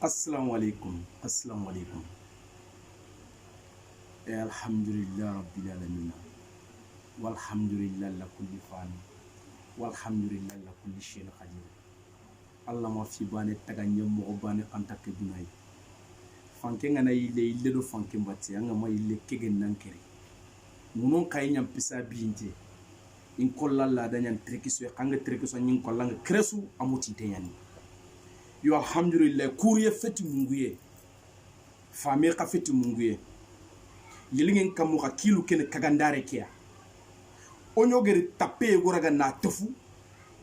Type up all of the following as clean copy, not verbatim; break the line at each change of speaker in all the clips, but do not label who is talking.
Assalamu alaikum. Assalamu alaikum. Alhamdulillah rabbil alamin. Walhamdulillah la kulli fan. Walhamdulillah la kulli shay'in qadir. Allah ma fi bane taganya mo bane antake dunay. Fanke ngana ile do fanke mbati anga ma ile kegen nankere. Munon kay nyam pisa binte. In kollalla danyan trekiso kanga trekiso nyin kollanga kresu amuti teyani. Yo alhamdulillah kuriye feti munguye fami ka feti munguye yelingen kamu ka kilu kene kagandare kia onyo geri tape goraga na tofu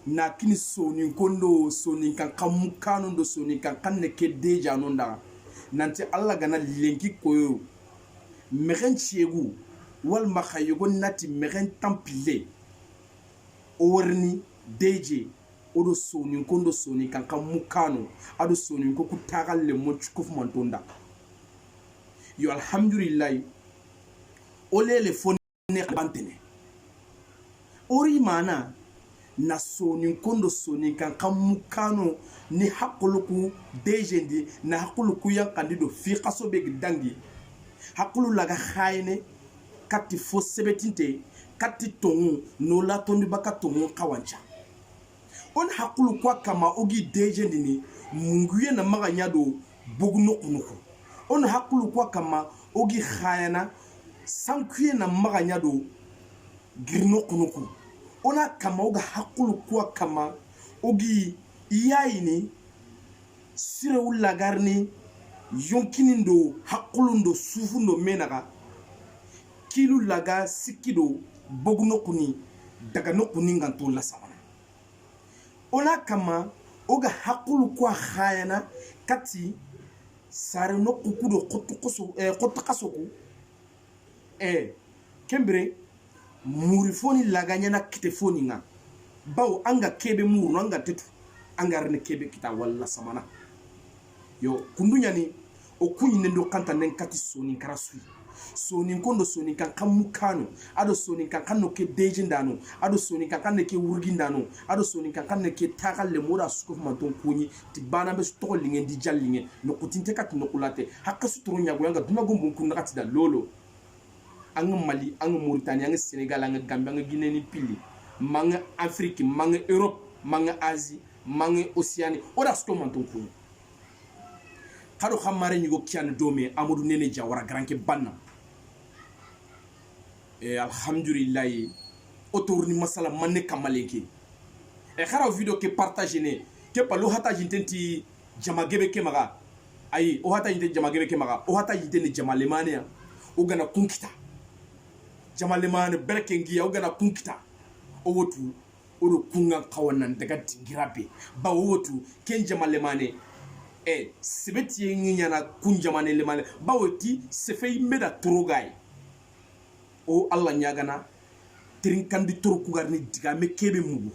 na kini soni kondo soni kan kamu kanu do soni kan kanne ke deja nonda nanti alla gana lenki koyo megen chiegu wal makhayogo nati megen tampile orni deje odo soni kondo soni kan mukano ado soni ko kutagal le mo chukuf mantonda yo alhamdulillah ole le fone bantene ori mana na soni kondo soni kan mukano ni hakuluku dejendi na hakuluku yan kandido fi qaso be dangi hakulu laga khayne kati fo sebetinte kati tongu no la tondi baka tongu kawancha on hakulu kwa kama ogi dejendi ni munguye na maganya do bugno kunuku on hakulu kwa kama ogi khayana sankuye na maganya do girno kunuku ona kama oga hakulu kwa kama ogi iyaini sire ulagarni yonkinindo hakulundo sufundo menaga kilu laga sikido bugno kuni daga no kuni nganto la sama ona kama oga hakulu kwa khayana kati sare no kukudo kotukasoku kembre murifoni laganya na kitefoni nga bawo anga kebe muru anga tetu anga rene kebe kita walla samana yo kundunya ni okunyi nendo kanta nen kati soni karasui soni kondo soni kan kamukano ado soni kan kanno ke dejindano ado soni kan kanne ke wurgindano ado soni kan kanne ke tagalle moda sukuf manton kunyi tibana be to lingen di jallinge no kutinte kat no kulate hakka suturu nyago yanga duna gombon kun nakati da lolo anga Mali anga Mauritanie anga Senegal anga Gambie anga Guinée ni pili manga Afrique manga Europe manga Asie manga Océanie oda sukuf manton kunyi kado khamare nyugo kian dome Amadou Nene Jawara granke banna alhamdulillah autour ni masala manne kamaleke khara video ke partager ne ke palo hata jintenti jamagebe ke maga ay o hata jintenti jamagebe ke maga o hata jintenti jamalemane o gana kunkita jamalemane berkengi o gana kunkita o wotu o do kunga kawanan daga tingirabe ba wotu ken jamalemane sebeti nyana kunjamane lemane ba woti sefei meda trogai o Allah nyagana trinkandi toro kugarni diga me kebe mugu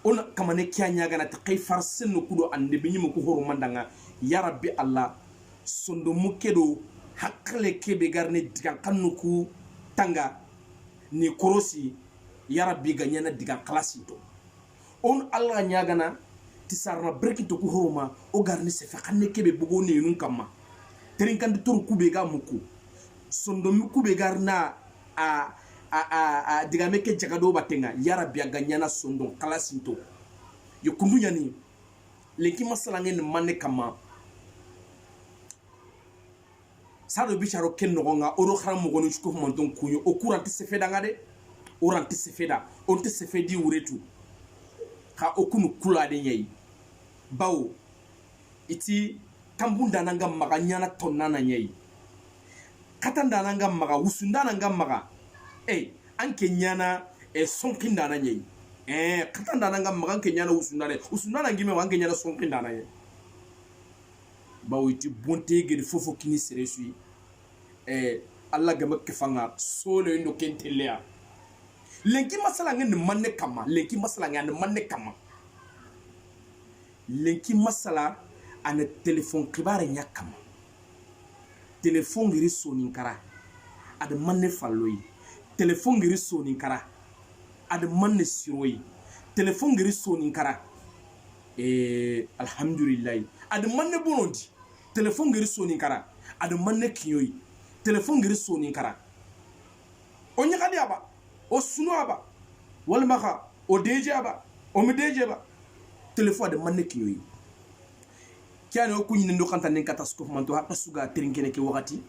ona kamane kya nyagana ta kay farsen no kudo ande be nyimo ko horo mandanga ya rabbi Allah sondo mukedo hakle kebe garni diga kannuku tanga ni korosi ya rabbi ganyana diga klasi to on Allah nyagana tisarna brekito ko horoma o garni se fa kanne kebe bugo ne nun kamma trinkandi toro kube ga muku sondo mukube garna a digame ke jagado batenga yara biya ganyana sondo kalasinto yo kundunya ni lenki masalange ne manne kama sado bicharo ken nogonga oro khara mo gonu chuko monton kunyo o kuranti sefeda ngade oranti sefeda onte sefedi uretu ka okunu kula de nyai bawo iti kambunda nanga maganyana tonnana nyai katanda nanga maga usunda nanga maga anke nyana sonkinda na nyei katanda nanga maga anke nyana usunda na ngime wange nyana sonkinda na ye bawiti bonte gedi fofo kini seresui Allah gama kefanga solo ndo kentelea lenki masala ngene manne kama lenki masala ngane manne kama lenki masala ane telefon kibare nyakama telefon giri soninkara ad manne falloyi telefon giri soninkara ad manne siroyi telefon giri soninkara alhamdulillah ad manne bonondi téléphone ngiri soni kara ad manne kiyoyi téléphone ngiri soni kara o nyakadi aba o suno aba wal maka o deje aba o me deje ba téléphone ad manne kiyoyi kiane o kunyi ndo kanta nen catastrophe manto hakka suga trinkene ke wakati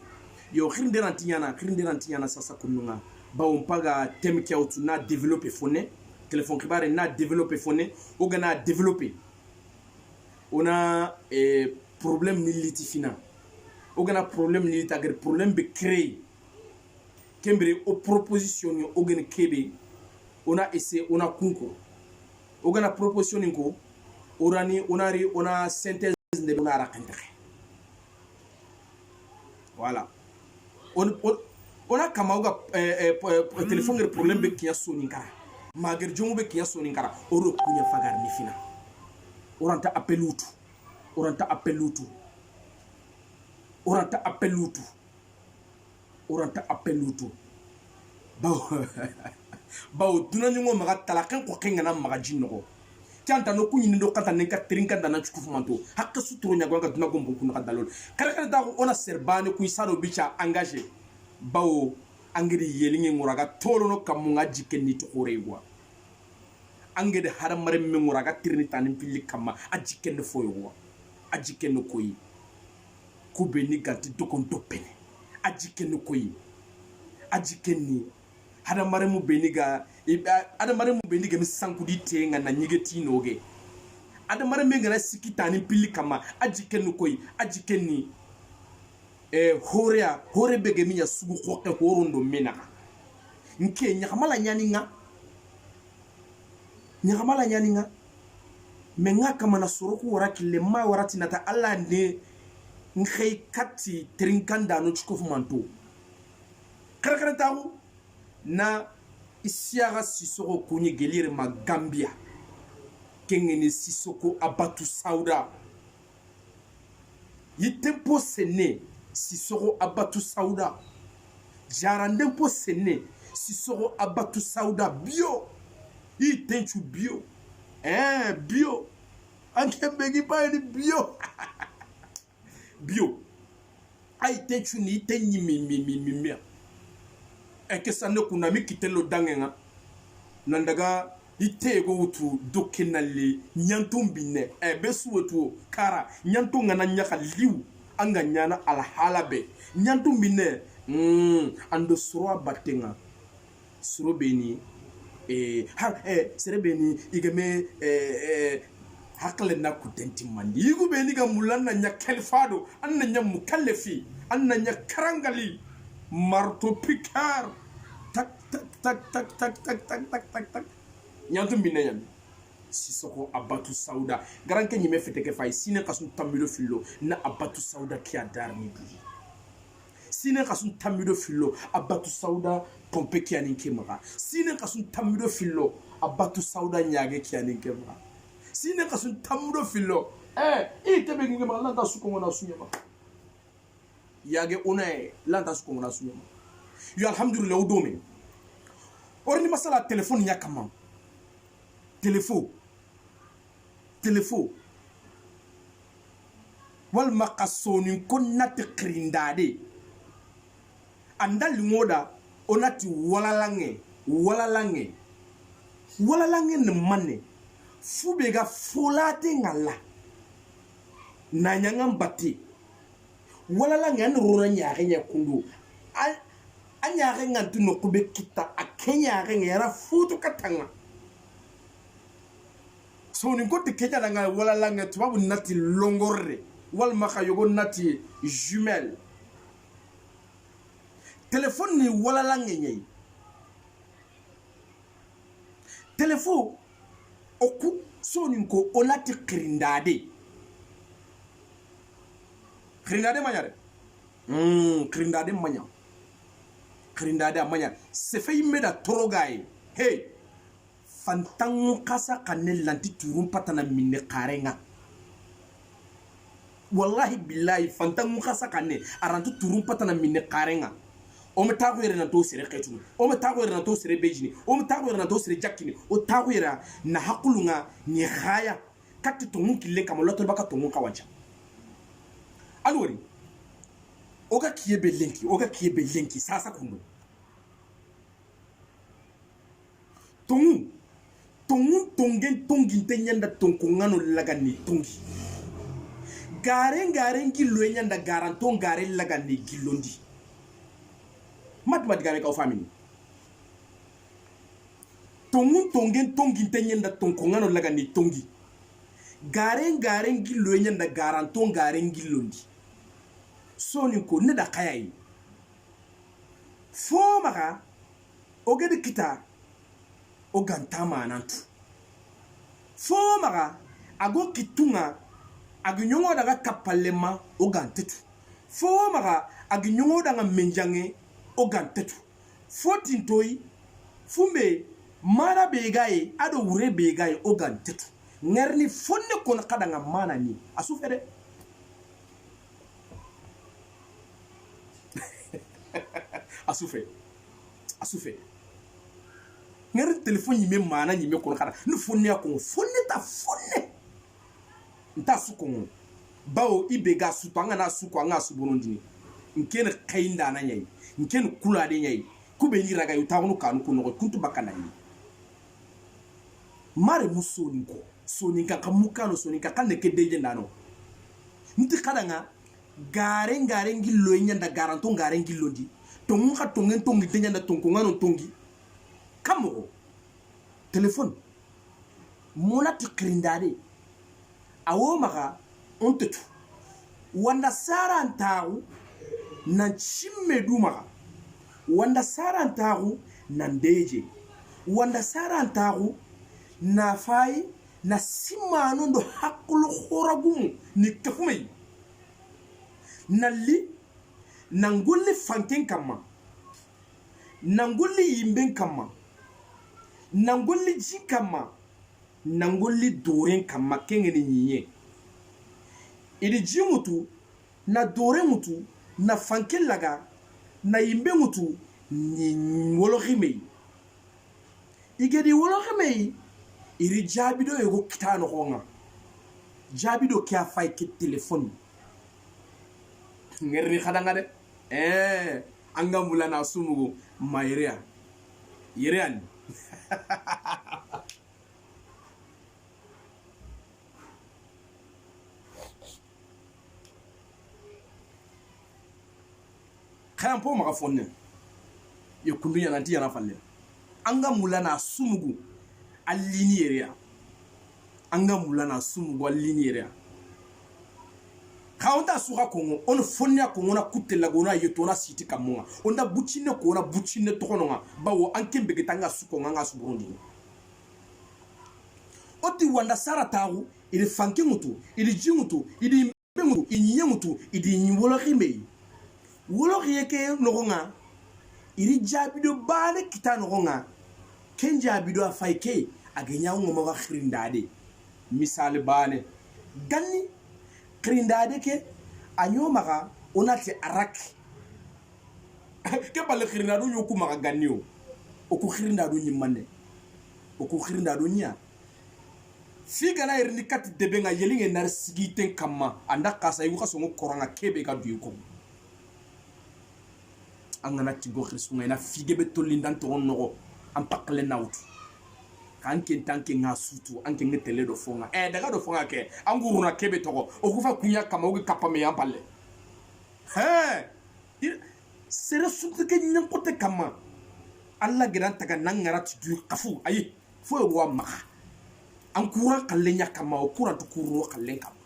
yo khirinde rantinyana sasa kununga ba on paga tem ki autu na développer fone téléphone kibare na développer fone o gana développer on a problème ni litifina o gana problème ni litagre problème be créer kembere o proposition o gana kebe on a essayé on a kunko o gana proposition ko on a synthèse de on a raconter voilà on a kamauga téléphone le problème be kiya soninkara mager jomu be kiya soninkara oro kunya fagar ni fina oranta appelutu bawo dunanyo maga talakan ko kenga na maga jinno kanta no kunyi ndo kanta nenka trinka dana chukufumanto hakka suturo nya gonga duna gombo kuna kadalol kala da ona serbane ku isaro bicha engagé bawo angiri yelinge nguraga tolo no kamunga jikenni to horewa angede haramare me nguraga tirni tanin pilli kama ajikenni foyowa ajikenni koyi kubeni ganti dokon topene ajikenni koyi ajikenni haramare mu beniga adamare mu beniga mi sankudi tenga na nyigeti noge adamare me ngana sikitani pilli kama ajikenni koyi ajikenni hore bege minya sugu khoke horondo mena nke nyakamala nyaninga menga kama na soroku waraki le ma warati nata alla ne nkhey katti trinkanda no chikofu manto karakara tawu na isiaga sisoko kunyi gelire ma Gambia kengene sisoko abatu sauda yitempo sene sisoko abatu sauda jarandempo sene sisoko abatu sauda bio itenchu bio bio anke begi pa ni bio bio ai tenchu ni tenyi mi eke sanne kuna mi kitelo dangenga nandaga itego utu dokenale nyantumbine besu wetu kara nyantunga na nyaka liu anga nyana alhalabe nyantumbine ando suro batenga suro beni serebeni igame hakle na kudenti mandi igu beni ga mulanna nya kelfado anna nya mukallefi anna nya karangali marto picard tak nyantum binayan sisoko abatu sauda garanke nyime feteke fay sine kasun tamido fillo na abatu sauda kia darni bi sine kasun tamido fillo abatu sauda pompe kia ninke maga sine kasun tamido fillo abatu sauda nyage kia ninke maga sine kasun tamido fillo tebe nge ma lanta suko na sunyama yage onae lanta suko na sunyama yo alhamdulillah udome orni masala téléphone yakama téléphone wal makasoni konnati krindade andal ngoda onati walalange ne manne fubega folate ngala na nyangam batti walalange an rona nyaare nyakundu anyare ngantu no kube kita akenya ngera futu katanga so ni gote kenya nga wala langa tubabu nati longorre wal maka yogo nati jumelle téléphone ni wala langa nyei téléphone oku so ni ko onati krindade manyare krindade manya se fait meda torogaye hey fantangu kasa kanel lanti turum patana minne karenga wallahi billahi fantangu kasa kanne arantu turum patana minne karenga o metago yere na to sere ketu o metago yere na to sere bejini o metago yere na to sere jakini o tago yere na hakulunga ni khaya kati tongun kille kama lotol baka tongun kawacha alwori oga kiebe lenki sasa kundu tongun tongin tenyanda tonkongano laga ni tongi garen gillo nyanda garanton gare laga ni gillondi matmati game ka famini tongin tenyanda tonkongano laga ni tongi garen gillo nyanda garanton garen gillondi soni ko ne da kayai fo maka ogede kita o ganta manantu fo maga ago kitunga aginyongo daga kapalema o gantetu fo maga aginyongo daga menjange o gantetu fo tintoi fumbe mana begaye ado wure begaye o gantetu ngerni fonne kono kadanga mana ni asufede asufe ngere telefone yime mana yime kono kada ni fonne ko fonne ta fonne nta suko bawo ibega suto anga na suko anga subonondini nkene kainda na nyai nkene kula de nyai kube ni raga yutawunu kanu kuno kuntu bakana yi mare musoni ko soninka kamukano soninka kande ke deje ndano nti kadanga garen gillo nyanda garanto garen gillo di tongu ka tongi nyanda tonkongano tongi kamo téléphone mona tikrindade awo maka ontetu wanda sara antaru na chimme duma wanda sara antaru na ndeje wanda sara antaru na fai na simano ndo hakulu khoragumu ni kafumei nali nangulli fanken kama nangulli yimben kama nangulli ji kama nangulli doren kama kengeni nyiye ili ji mutu na dore mutu na fanken laga na yimbe mutu ni wolokhimei igedi wolokhimei iri jabido yego kitano honga jabido kia fay ki telefoni ngerri khadanga de anga mulana sumugo mayrea yerean khan po maka fonne yokundu yana ti yana falle anga mulana sumugo alini yerea anga mulana sumugo alini yerea kaunta suka kongo on fonnya kongo na kutela gona yetona siti kamonga onda buchine ko na buchine tokononga bawo ankembe getanga suko nganga suburundi oti wanda sara tawu ili fanke mutu ili jimutu ili mbengu inye mutu ili nyolo khime wolo khiyeke nogonga ili jabido bale kitano gonga kenja bido afaike agenya ngomo ga khirindade misal bale ganni krindade ke anyo maka onati arak ke bale krindadu nyoku maka ganniyo oku krindadu nyimane oku krindadu nya figana irni kat debenga yelinge nar sigiten kama anda kasa yu kasongo koranga kebe ka duyuko angana tigo khisunga na figebe tolindan to onno ampakle nautu kanke tanke nga sutu anke ngetele do fonga daga do fonga ke anguruna kebe toko okufa kunya kama ugi kapame yampalle sere sutu ke nyankote kama alla giran taga nangara tu kafu ayi fo wa maka ankura kallenya kama okura to kuro kallen kama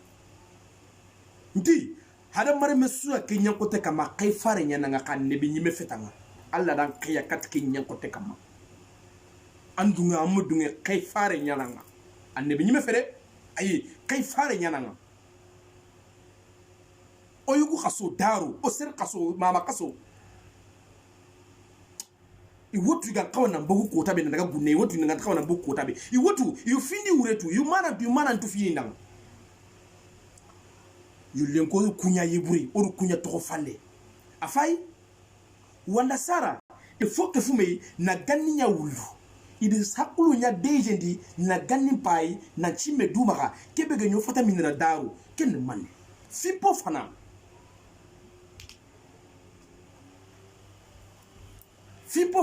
ndi hada mare mesura ke nyankote kama kay fare nyananga kan nebi nyime fetanga alla dan kaya kat ke nyankote kama andunga amudunga kay fare nyananga annabi nyime fere ayi kay fare nyananga oyugo kaso daru o ser kaso mama kaso iwotu ga kawana mbogu ko tabe ndaga gunne iwotu nga kawana mbogu ko tabe iwotu you findi uretu you mana ntu fi ndanga you lenko kunya yeburi oru kunya to falle afai wanda sara il faut que fume na ganninya wulu idi sakulu nya dejendi na ganni pai na chime dumaka kebe ganyo fata minira daru ken man fipo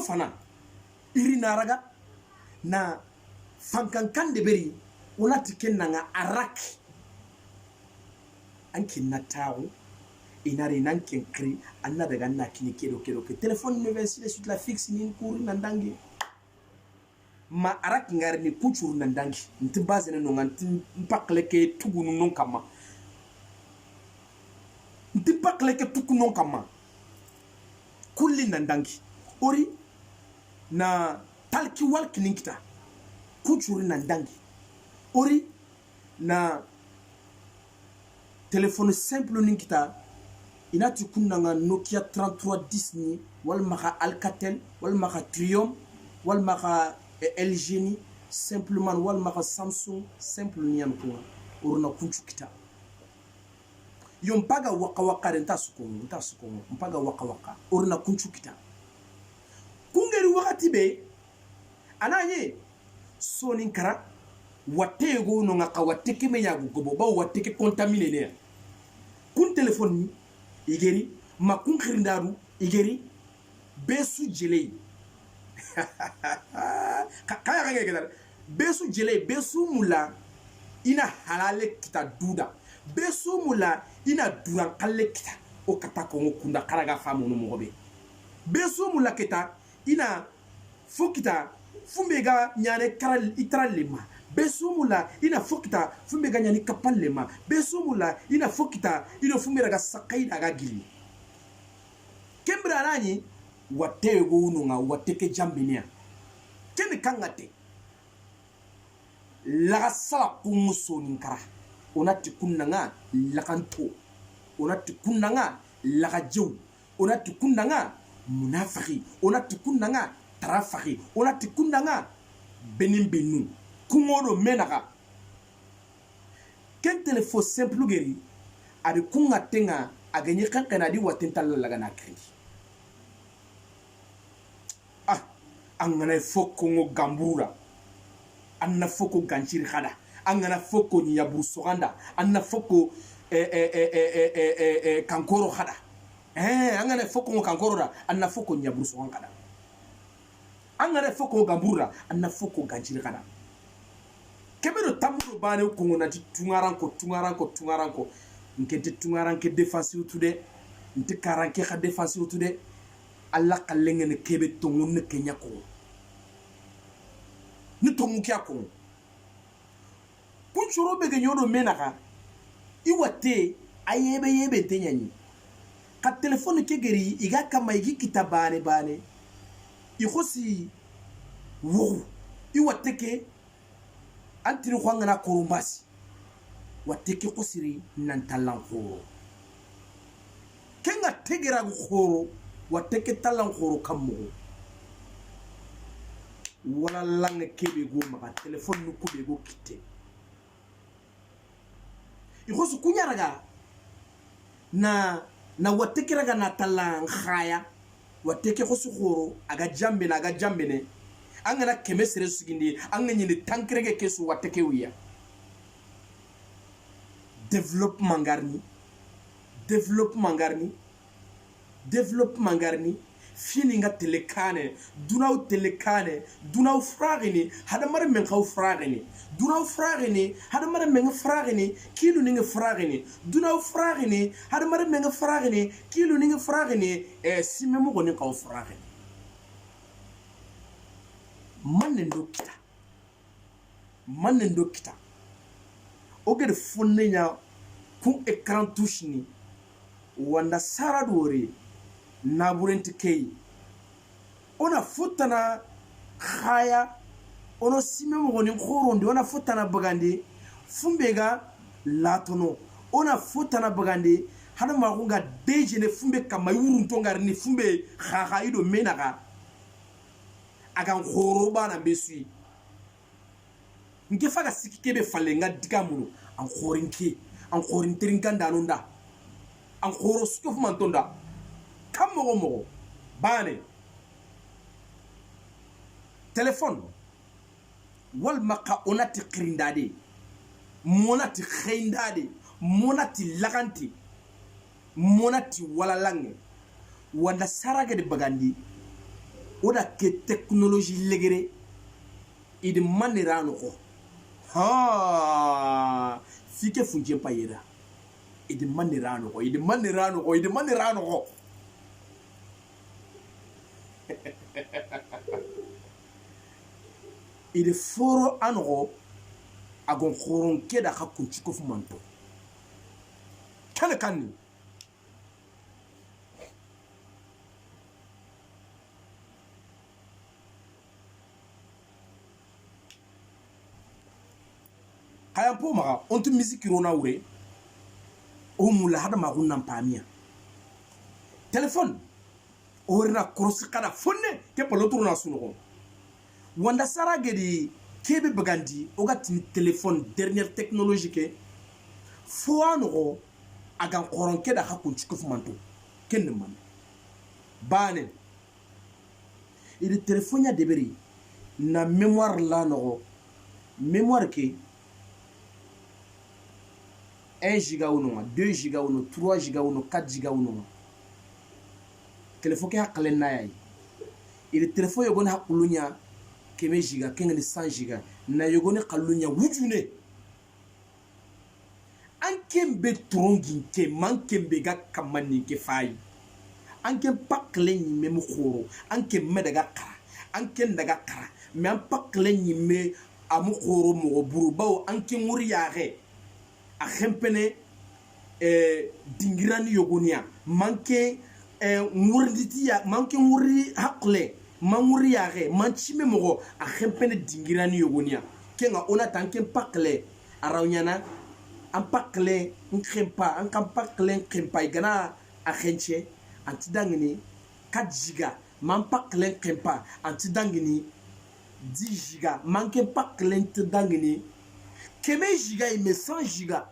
fana iri naraga na fankan de beri unati kenanga arak anki natawo inari nanken kri anna daga na kini kedo ke telephone ne vesile sur la fixe ni kuri nandangi ma arak ngari ni kuchuru nandangi nti base ne nonga mpakle ke tugunu non kama nti pakle ke tugunu non kama kulli nandangi ori na talki walki ninkita kuchuru nandangi ori na téléphone simple ninkita inati kunanga Nokia 3310 ni wal maka Alcatel wal maka Triumph wal maka LG ni simplement wal maka Samsung simple ni yanko uruna kunchu kita yompaga waka renta sukongo mpaga waka uruna kunchu kita kungeri wakati be ananye soninkara watego no ngaka wateke me yagu gobo ba wateke contaminer ne kun téléphone ni igeri ma kun khirindaru igeri besu jele kaya ngegedar besu jele besu mula ina halale kita duda besu mula ina duran kalle kita o katako ngukunda karaga famu no mogobe besu mula kita ina fukita fumbega nyane karal itralima besumula ina fokita fumbe ganya ni kapalema besumula ina fokita ina fumbe ga sakai daga gili kembra nani watego ununga wateke jambinia kemi kangate la sala kumuso ninkara onati kunanga lakanto onati kunanga lagajew onati kunanga munafiki onati kunanga tarafaki onati kunanga benimbenu kumodo menaka ken telefo simple geri adi kunga tenga agenye kankana di watental laga na kri angana foko ngo gambura anna foko ganchiri khada angana foko nyabu soganda anna foko kankoro khada angana foko ngo kankoro da anna foko nyabu soganda angana foko gambura anna foko ganchiri khada kebero tamuro bane kongo na tungaranko nkete tungaranke defensive tude nte karanke kha defensive tude alla kalenge ne kebe tongun ne kenya ko ni tongu kya ko kunchoro be genyodo menaka iwate ayebe tenyani ka telephone ke geri iga kama igi kitabane bane ikhosi wo iwate ke antini kwangana korumbasi wateke kosiri nantalan khoro kenga tegera khoro wateke talan khoro kammo wala lange kebe go maka telephone nuko be go kite ikhosu kunyaraga na wateke raga na talan khaya wateke khosu khoro aga jambene angana kemesere sugindi angani ni tankrege kesu wateke wiya développement garni fini nga telekane dunaw fragini hada mare men khaw fragini dunaw fragini hada mare men fragini kilu ninga fragini dunaw fragini hada mare men fragini kilu ninga fragini simemo goni khaw fragini manendo kita ogere fonne nya ku écran touche ni wanda saradore na burenti kei ona futana khaya ono sime mo ngoni khorondi ona futana bagandi fumbega latono ona futana bagandi hana magunga dejene fumbe kama yurun tongar ni fumbe khaha ido menaka akan khoro bana besui nke faga sikikebe falenga digamuno an khorin tringanda nunda an khoro sukof mantonda kam mo bane téléphone walma ka onati qirindade monati khaindade monati laganti monati walalange wanda sarage de bagandi oda ke technologie legere idi manirano ko ha fike funje payera idi manirano ko idi foro anogo agon khoron keda hakun chikofu manto kana kanni kayan po maga onto musique rona wure o mula hada ma gunnan pamia téléphone o rena cross kada fonne ke polotu na suno wanda saragedi kebe bagandi o gatini téléphone dernière technologie ke fo ano agan koronke da hakun chikofu manto kenne man bane il téléphone ya deberi na mémoire la no mémoire ke 1 giga ou non, 2 giga ou non, 3 giga ou non, 4 giga ou non. Téléphone qui a calen na yai. Il téléphone yogon hakulunya keme giga, kengeni 100 giga. Na yogone kalunya wujune. Ankembe trongi ke mankembe ga kamani ke fai. Ankem pakle ni memu khoro, ankem medaga kara, ankem daga kara. Me an pakle ni me amu khoro mo buru bawo ankem muri yare. A khempene dingirani yogonia manke murditiya manke muri hakle manguri yare manchime mogo a khempene dingirani yogonia kenga ona tanke pakle arawnyana an pakle nkhempa an kan pakle nkhempa igana a khenche antidangini 4 giga man pakle nkhempa antidangini 10 giga manke pakle ntidangini keme giga ime 100 giga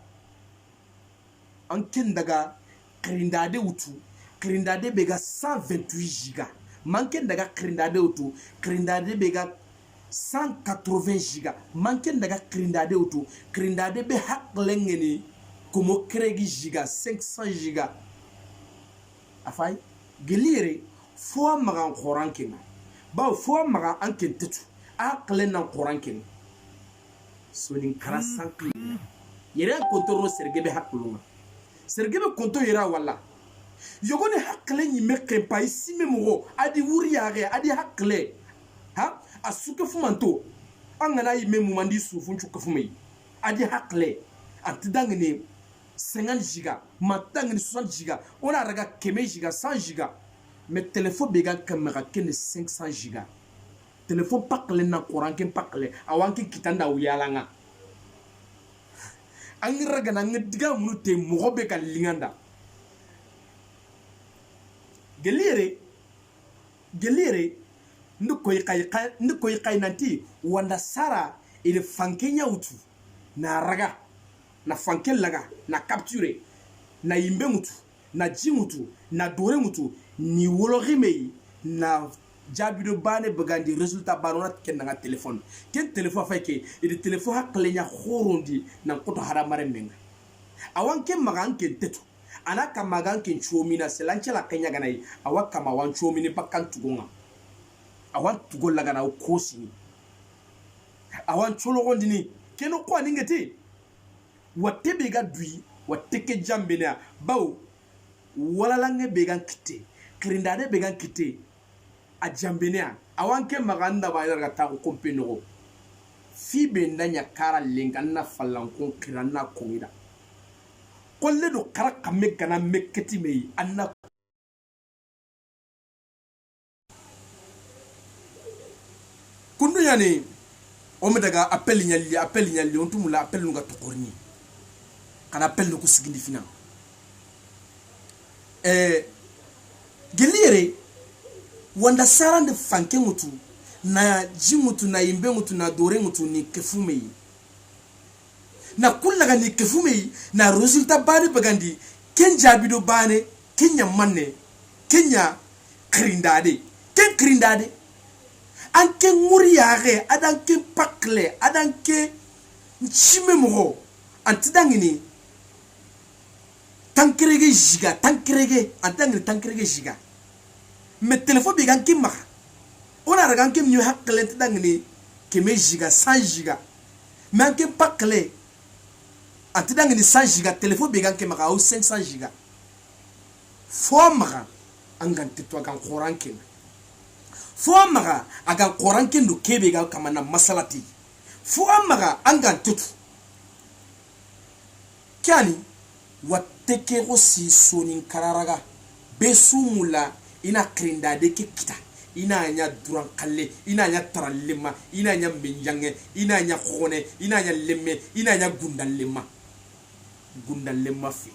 anken daga krindade utu krindade bega 128 giga manken daga krindade utu krindade bega 180 giga manken daga krindade utu krindade be haklengeni komo kregi giga 500 giga afai gelire fo magan khoranken ba fo magan anken tetu aklen nan khoranken sonin karasanki yere kontoro sergebe hakulunga sergebe konto yera wala yogone hakle ni meke pa isi memogo adi wuri yare adi hakle ha asuke fumanto angana yi memu mandi sufu nchuke fumei adi hakle antidangne 50 giga matangne 60 giga ona raga keme giga 100 giga mais téléphone bega kamera ken 500 giga téléphone pakle na koranke pakle awanke kitanda uyalanga angira gana ngediga munute mugobe ka linganda gelire ndikoy kay nanti wanda sara ile fankenya utu na raga na fankel laga na capture na yimbe mutu na jimutu na dore mutu ni wolorime na jabido bane bagandi resultat banona kenanga téléphone ken téléphone fayke et téléphone haklenya khorondi na koto haramare menga awanke maganke tetu anaka maganke chomina selanchela kenya ganai awaka mawan chomini pakkan tugonga awan tugolla gana kosi awan chologondini keno ko ningeti watebe ga dui wateke jambena baw wala lange began kite krindade began kite a jambenia awanke maganda ba yarga ta ko kompeno fi be ndanya kara lenganna fallankon kiranna kongida kolle do karaka megana meketi mei anna kundu yani o medaga appel nyalli on tumula appel nga tokorni kana appel no kusigindi fina gelire wanda sarande fanke mutu na jimutu na imbe mutu na dore mutu ni kefume na kullaga ni kefume na resultat bani bagandi kenja bido bane kenya manne kenya krindade ken krindade anke nguriare adanke pakle adanke nchime mo antidangini tankrege giga tankrege antangini tankrege giga me téléphone bi ganki ma ona raga ganki mi hakle antidangini keme giga 100 giga me anke pakle antidangini 100 giga téléphone bi ganki ma au 500 giga fo ma anganti to gan qorankin fo maga agan qorankin do kebe ga kamana masalati fo maga angan tutu kyani wateke ko si sonin kararaga besumula ina krinda de kita ina nya duran kalle ina nya tarallema ina nya menjange ina nya khone ina nya lemme ina nya gundallema fi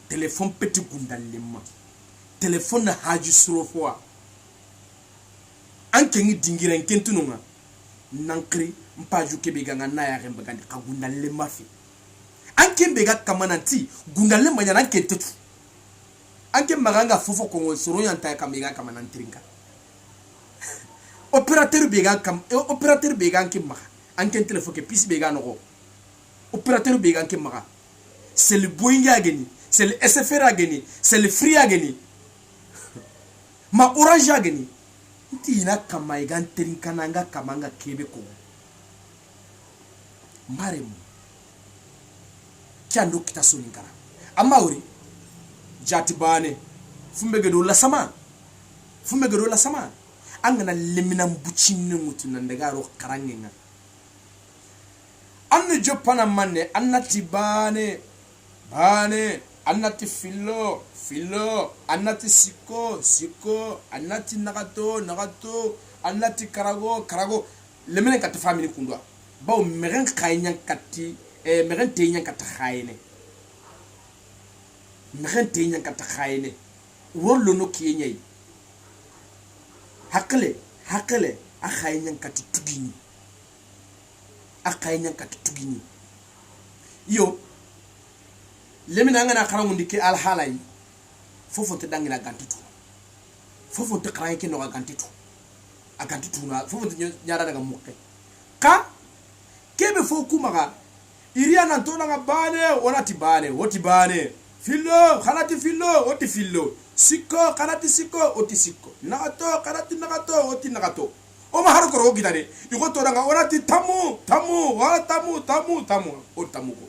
téléphone petit gundallema téléphone haji surofwa anke ngi dingiren kentununga nankri mpaju kebe ganga na ya remba gandi kagundalle mafi anke bega kamananti gundalle manyana kentetu anke maganga fofo kongo soro yanta kamega kamanantringa opérateur bega anke maga anke téléphone ke pis bega no opérateur bega anke maga c'est le boinga geni c'est le SFR geni c'est le free geni ma orange geni tina kama igan trinkananga kamanga kebe ko maremu kyando kita soninkara amauri jati bane fumbe do la sama angana lemina mbuchinne mutuna ndagaro karangenga anne jopana manne annati bane annati filo annati siko annati nagato annati karago lemene kat family kundwa baw meren khaynyan katti meren teynyan kat khayne wollo no kiyenyay hakle a khaynyan kat tugini yo lemina ngana kharamundi ke al halay fofo te dangina gantitu fofo te kharaye ke no gantitu na fofo te nyara daga mukke ka kebe fo kumaga iriana ntona nga bane onati bane woti bane fillo khanati fillo oti fillo sikko khanati sikko oti sikko nagato khanati nagato oti nagato o ma haro ko gidare iko to nga onati tamu wa tamu o tamu ko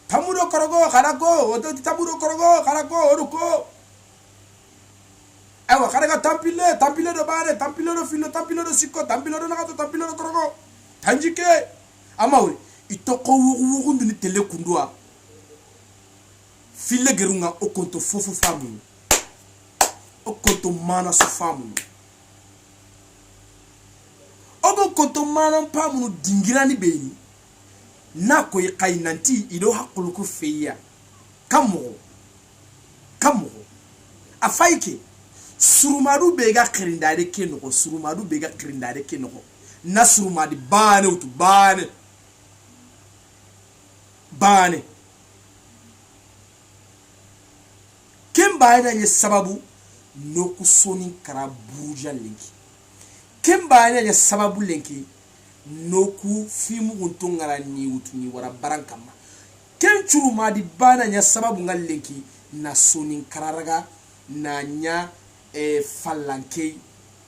tamuro korogo karago oto tamuro korogo karago oruko ewa karaga tampile do bare tampile do filo tampile do sikko tampile do nagato tampile do korogo tanjike amauri itoko wugundu ni tele kundwa fille gerunga okonto fofu famu okonto mana su famu ogo konto mana pamu dingirani beni na ko kainanti ido hakuluku feya kamo afaike surumadu bega krindare kenoko na surumadi bane kemba ina sababu noku soni karabuja linki kemba ina sababu linki noku fimu untungara ni utuni wara barankama kenchuru madi bana nya sababu ngalenki na soni kararaga na nya falanke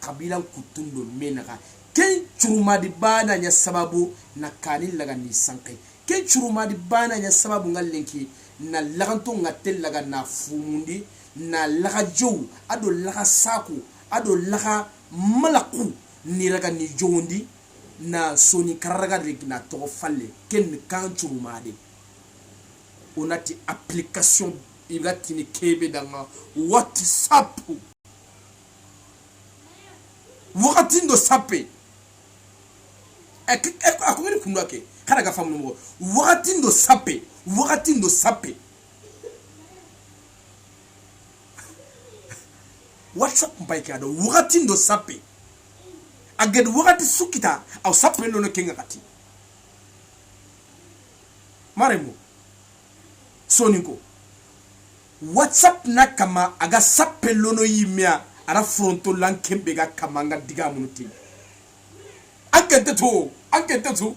kabila kutundo menaka kenchuru madi bana nya sababu na kanil laga ni sankai kenchuru madi bana nya sababu ngalenki na laganto ngatel laga na fumundi na laga jow ado laga saku ado laga malaku ni raga ni jondi na soni karaga na to falle ken kan churumade onati application igati ni kebe danga WhatsApp wakati ndo sape akungeni kundwake kana ga famu mo wakati ndo sape WhatsApp mbaike ado wakati ndo sape aged wakati sukita au sape lono kenga kati maremo soninko WhatsApp nakama aga sape lono yimya ara fronto lan kembe ga kamanga diga munuti ankete to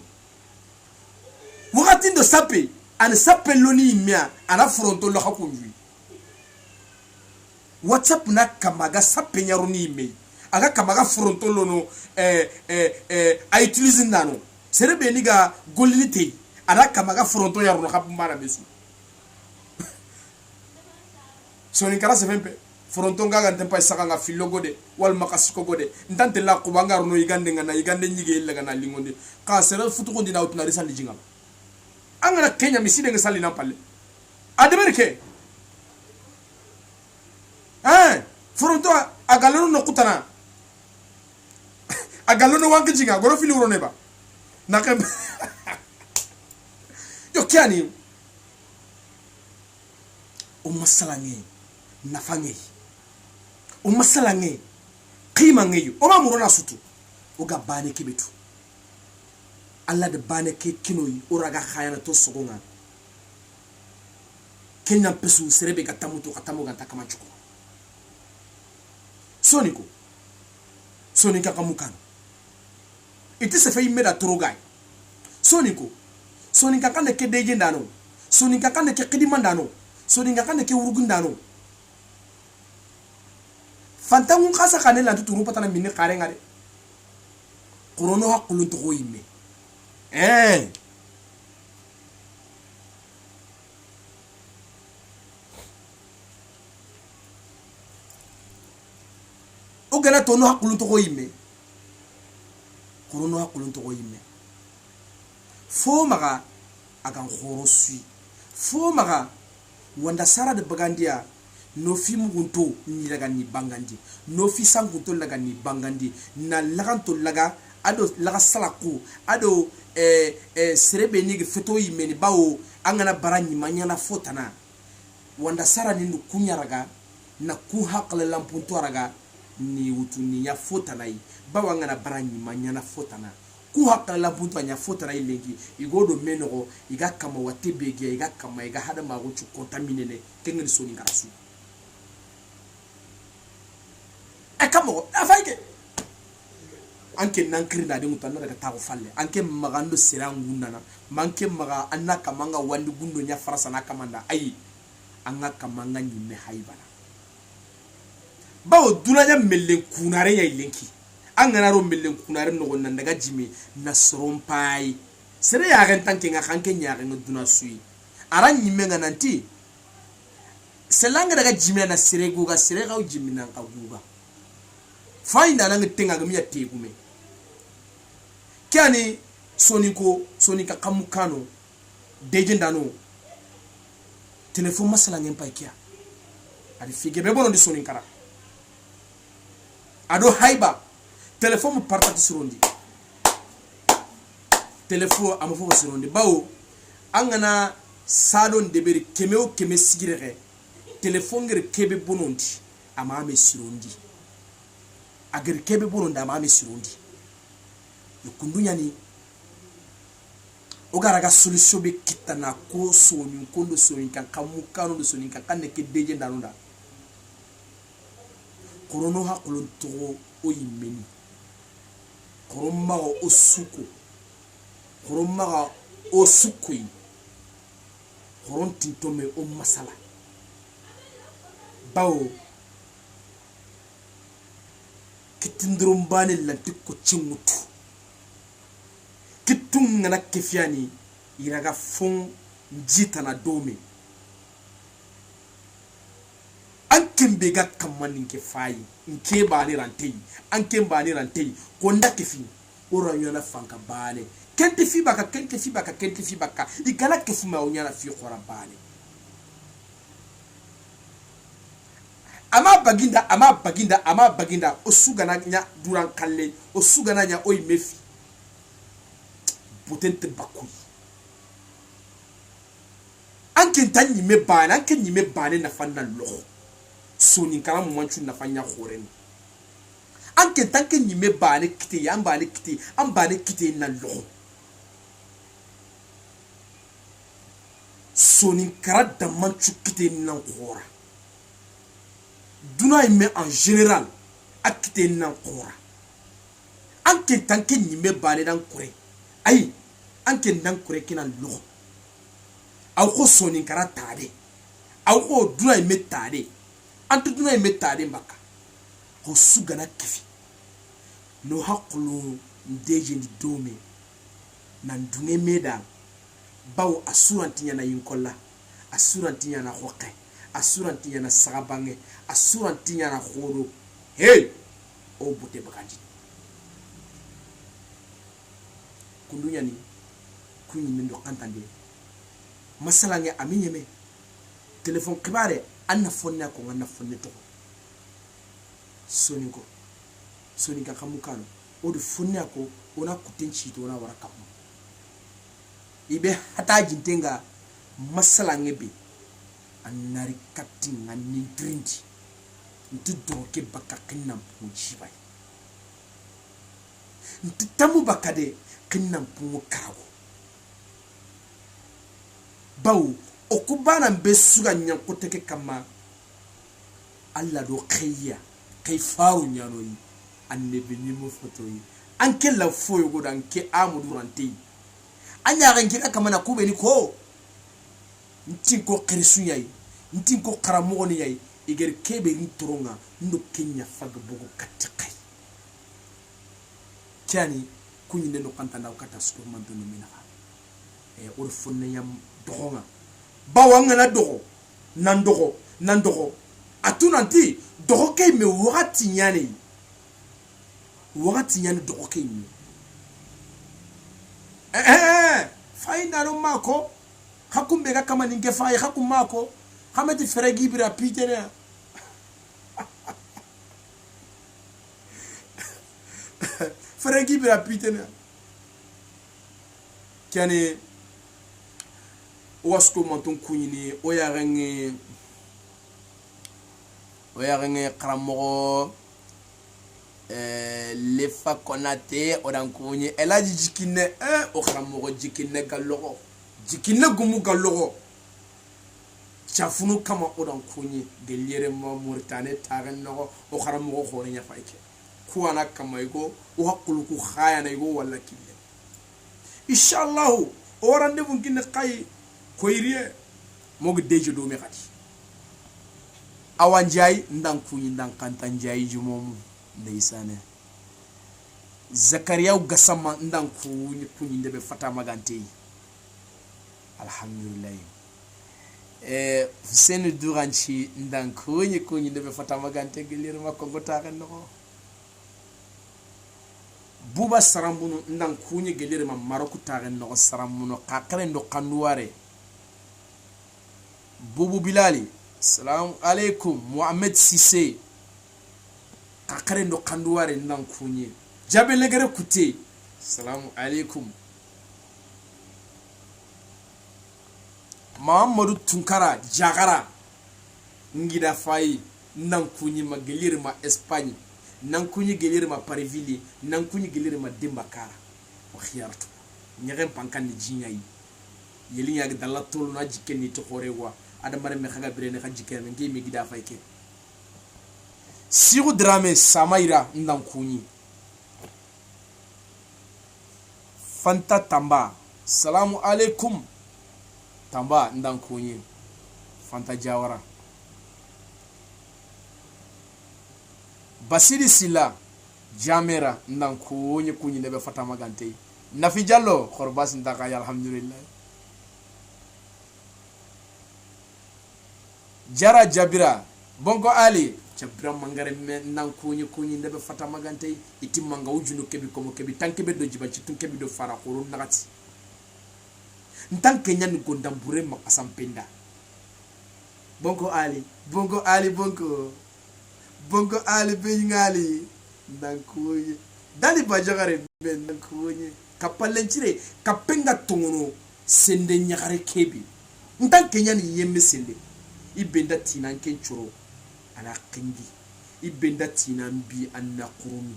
wakati ndo sape an sape loni mia ana fronto lo hakunwi WhatsApp na kamaga sape nyaruni me aga kamaga fronto lono a utiliser nano serebe ni ga golite ana kamaga fronto yaruno kapumana besu soni kara se fempe fronto nga gante pa saka nga filo gode wal makasiko gode ndante la ko bangar no yigande ngana yigande nyige illa ngana lingonde ka sera futu ko dina utna risal jinga angana Kenya miside nga sali nampalle ademerke fronto agalono no kutana agalono wanke jinga goro fili uro neba nakem yo kiani o masalange nafange o masalange qima ngeyo o ma murona sutu o ga bane kibetu alla de bane ke kinoyi o raga khayana to sogonga kenya pesu serebe katamuto katamu ganta kama chuko sonika kamukano ite se fay meda trogai sonika kande ke deje ndano sonika kande ke qidima ndano sonika kande ke urugundano fantangu khasa kanela tuturu patana minne kare ngade qorono haqqulun to yimme o gana tono haqqulun to yimme qorono haqqulun to yimme fo maga agan khorosi fo maga wanda sara de bagandia no fi mugunto ni laga ni bangandi no fi sangunto laga ni bangandi na laganto laga ado laga salaku ado serebe ni feto yimeni bawo angana baranyi manyana fotana wanda sara ni kunyaraga na ku haqla lampunto raga ni wutuni ya fotana yi bawo angana baranyi manyana fotana ku haqla lampunto nya fotana ilengi igodo menogo iga kama watebege iga kama iga hada maguchu contaminene tengeni soni ngarasu kamo afaike anke nankri na de mutana daga tawo falle anke magando sirangunda na manke maga annaka manga wandi gundo nya farasa na kamanda ayi anga kamanga nyime haibana bawo dunanya mellen kunare ya ilenki angana ro mellen kunare no gonna daga jimi na sorompai sere ya ren tanke nga kanke nyaare no duna sui aran nyime nga nanti selanga daga jimi na sere guga sere ga jimi na guga fainda nang tenga gamiya tegume kiani sonika kamukano dejendano telefon masala ngempa kia adi fige be bono di soninkara ado haiba telefon partati surondi telefon amofo surondi bawo angana salon deberi kemeo keme sigirere telefon ngere kebe bonondi amame surondi agar kebe bono da ma mesirundi yukundunya ni ogaraga solution be kitana ko soni kondo soni kan kamukano do soni kan ne ke deje ndanunda korono ha kolon to o yimeni koromma o suko koromma o sukui koron tintome o masala bawo kitindrum bani lanti ko cingutu kitung ngana kefiani iraga fon jitana dome ankem bega kamani nke fayi nke bani rantei ankem bani rantei konda kefi ora nyana fanka bale kente fi baka igala kefu ma onyana fi khora bale ama baginda osugana nya duran kalle osugana nya oy mefi potente bakui anke tanyi me bana anke nyi me bana na fanna lo soni kala mo manchu na fanya khoren anke tanke nyi me bana kiti ambane kiti na lo soni kara da manchu kiti na khora Duna mais en général akite nan qura anke tanke nyime bale dan kure ay anke nan kure kinan lo aw ko soni kara tade aw ko duna me tade antu duna me tade mbaka ko sugana kifi no hakulu ndeje ndi dome nan dunge meda baw asurantinya na yinkolla asurantinya na hokke asurantinya na sagabange asurantinya na khoro hey o bute bakaji kundunya ni kunyi ndo kantande masalange aminyeme telefon kibare anna fonna ko anna fonne to soninka kamukano odu fonne ko ona kutenchi to ona waraka ibe hata jintenga masalange be anari katin anni trinity ntu doke baka kinam puji bai ntu tamu bakade kinam pu karago bawo okubana mbesuga nyankoteke kama alla do khayya kay faru nyano yi annabi ni mo foto yi anke la foyo goda anke amudu rante anya ranke kama na kube ni ko ntin ko krisunya yi ntin ko karamo ni yi iger kebe ni toronga ndo kenya faga bogo katikai kyani kunyinde no kantanda ukata sukuru manto no mina or fonne yam doxonga bawanga na doxo nan doxo atunanti doxo kay me wakati nyane doxo kay me faina no mako hakumbe ga kama ninge fay hakumako hamati feregi bira pitene feregi bira pitene kyane wasko manton kunyini oyarenge kramo lefa konate odankunyi elaji jikine o kramo jikine galoro jikine gumu galoro chafunu kama odankunyi gelire ma Mauritanie tagan no o kramo khore nya faike kuana kama igo o hakulu ku khaya na igo wala kille inshallah o rendez-vous kinne kay koyrie mogu deje do me khati awanjay ndankunyi ndankanta njay jumom ndeysane Zakaria gasama ndankunyi kunyi ndebe fata magante alhamdulillah Hussein Duranchi ndankunyi kunyi ndebe fata magante gelir makko taka no Buba Sarambunu ndankunyi gelir ma Maroku taka no Sarambuno kakare ndo kanduare Boubou Bilali salam alaikum Mohamed Sissé kakare ndo kanduare ndankunyi Jabe legere kuti salam alaikum Mamadou Tunkara Jagara ngida fay nankunyi ma gelir ma Espagne nankunyi gelir ma Parivili nankunyi gelir ma Dimbakara wa khiyartu nyagem pankandi jinyai yeli yag dalla tolu na jikeni to xorewa adamare me xaga birene xa jikene ngi mi gida fayke Siru Drame Samaira ndankunyi Fanta Tamba salamu alaikum Tamba ndankunyi Fanta Jawara Basiri Sila Jamera ndankunyi kunyi nebe fata magante Nafi Jallo khorbas ndaka alhamdulillah Jara Jabira Bongo Ali Jabira mangare nankunyi kunyi nebe fata magante iti manga ujunu kebi komo kebi tankebe do jiba chitun kebi do fara khoro nagati ntanke nyani gondambure makasampenda Bongo Ali bengali nankunyi dali bajagare nankunyi kapalenchire kapenga tungono sende nyagare kebi ntanke nyani yemme sende ibenda tina kenchuro ana kingi ibenda tina mbi anna kurumi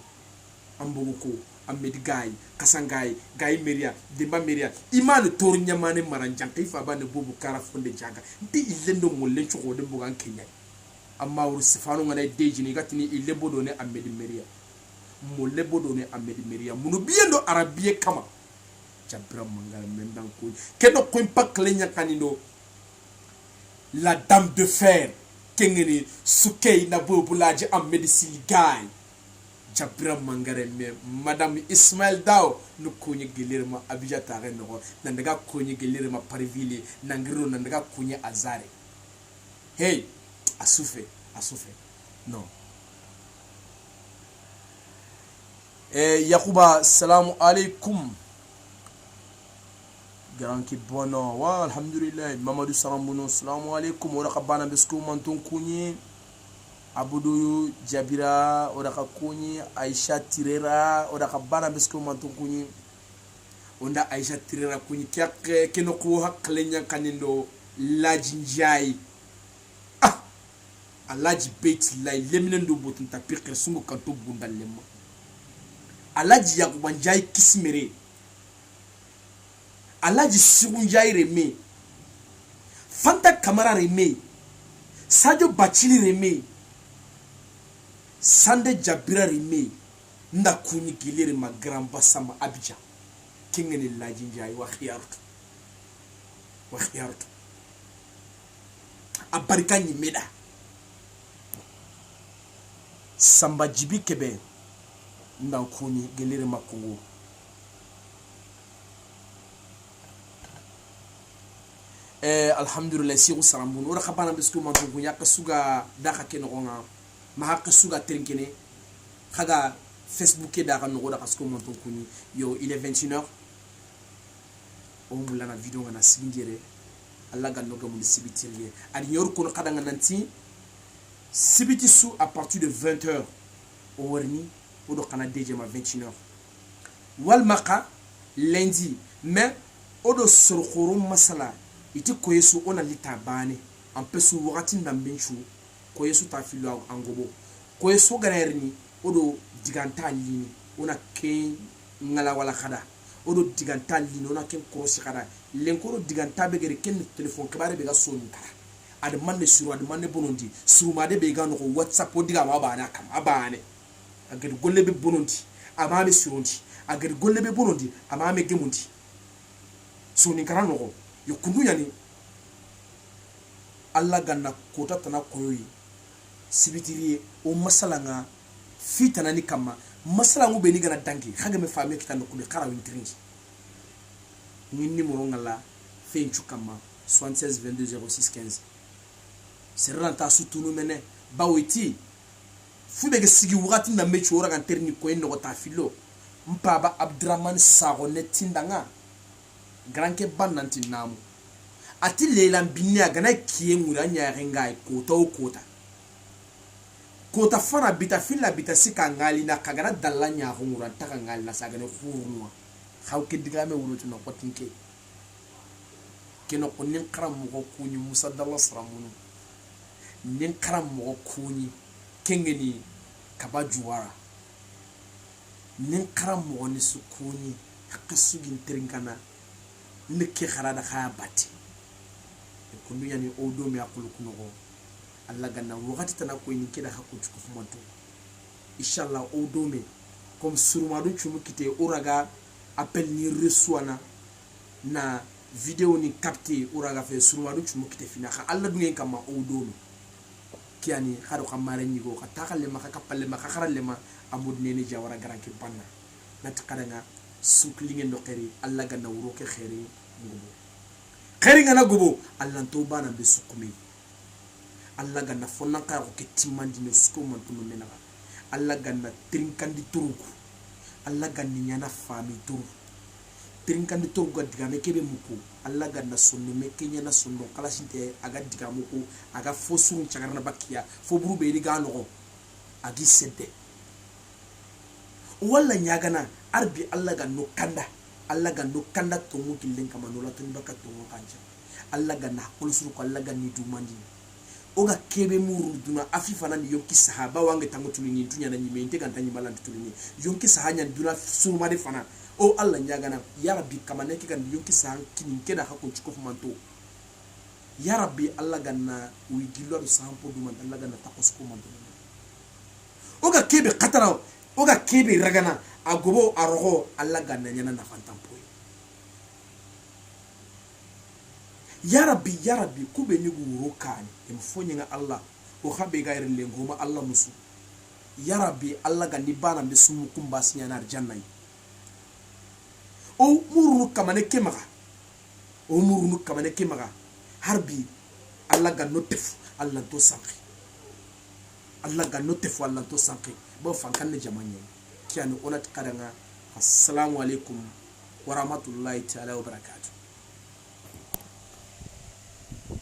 ambuko amedgai kasangai gai meria demba meria imanu tornya mane maranjan kaifa bane bubu kara fonde jaga ndi ilendo molle chuko de bugan kenya amma ur sifanu ngana dejini gatini ilebo done amedi meria mo lebo done amedi meria munu biendo arabie kama jabra mangala mendan ko keno ko impact lenya kanino la dame de fer kengeni sukei na bobulaji amedi siligay jabra mangare me madame Ismaël Dao no konye gelirma abija tare no nandaga konye gelirma parvili nangiro nandaga konye azare hey asouffé non Yakuba salam alaikum garanki bono wa alhamdulillah Mamadou Sarambuno salam alaikum ora kabana besku manton kunyi Abudu Jabira ora kunyi Aisha Tirera ora kabana besku manton kunyi onda Aisha Tirera kunyi kyak keno ko haklenya kanindo lajinjai alaji bait lay leminen do botun ta pikir sungu kanto bundal lemma alaji yakuba njay kismere alaji sigu njay reme fanta kamara reme sadio bachili reme sande jabira reme nda kunyi gilere ma grand basama abidjan kingene laji njay wa khiyartu abarika nyimeda Samba Jibi Kebe Ndankuni Gelere Makongo alhamdulillah siru sarambun ora khabana bisku mantungu yakasuga daka kenonga mahaka suga trinkene khaga Facebook daka no daka sku mantungu ni yo il est 21h on la vidéo ngana singere alla ganno gamu sibitirie ali yor kono kadanga nanti Sibiti sous à partir de 20h au Warni ou de Canada à 21h. Walmaka lundi mais au de Sorokhorum Masala iti koyesu on a litabane en peu sous Waratin Nambenchu koyesu tafilo angobo koyesu ganerni au de diganta lini on a ken ngala wala khada au de diganta lini on a ken krosi khada lenkoro diganta begere ken téléphone kabare bega sonkara adamane suru adamane bonondi surumade be gano ko WhatsApp odiga ma bana kam abane agir golle be bonondi amame surundi agir golle be bonondi amame gemundi so ni karano ko yokundu yani alla ganna kota tana koyoyi sibitiri o masalanga fitana ni kama masalangu be ni gana dangi xaga me fami kitano ko be kara wintringi ni numéro ngala fenchu kama 76 22 06 15 seranta sutunu mene bawiti fubege sigi wati na mechi ora kan terni ko en no ta filo mpaba Abdraman Sarone tindanga granke bananti namu ati lela binya gana kiye ngura nya rengai kota fana bita filla bita sika ngali na kagana dalanya ngura taka ngali na sagane khurunwa khawke digame wurutu no kotinke keno konin karam mo kunyi Musa Dalla Saramunu nin karam mo kunyi kengeni kabajuwara nin karam mo ni sukuni hakasugin trinkana nike kharada khaya bati kundu yani odo me akulu kunogo alla ganna wakati tana ko ni kida hakku fumanto inshallah odo me comme surmadu chumu kite uraga appel ni reçoana na vidéo ni capté uraga fe surmadu chumu kite fina kha alla dungen kama odo me kiani khado khamare nyigo khatakalle maka kapalle maka kharalle ma amud neni jawara garanki banna natakadanga suklinge ndokeri alla ganna wuro ke khairi ngubo khairi ngana gubo alla to bana be sukumi alla ganna fonna ka ko ketimandi ne sukuma tunu mena alla ganna trinkandi turuku alla ganni nyana fami turu trinkandi turuku digame kebe muku alla ganna sonno me kenya na sonno kala sinte aga digamuku aga fosun chagarna bakiya fo buru be ni gano agi sedde walla nyagana arbi alla ganno kanda to muki len kama no latun baka to kanja alla ganna kulsuru ko alla ganni dumandi oga kebe muru duna afifana ni yonki sahaba wange tango tulini dunya na nyime inte ganta nyimala tulini yonki sahanya duna suruma de fana o alla nyagana ya rabbi kama neki kan yonki sahan kinin keda hakko chikofu manto
ya rabbi alla ganna wi gillo do sampo dum alla ganna takosko man oga kebe katara oga kebe ragana agobo arogo alla ganna nyana na fantampo ya rabbi kube ni guro kan em fonyenga alla o khabe gaire lengoma alla musu ya rabbi alla gandi bana be sumu kumba sinyana arjanna o murunu kamane kemaga harbi alla ganno tefu alla to sanki bo fankan ne jamanye kiano onat karanga assalamu alaikum wa rahmatullahi ta'ala wa barakatuh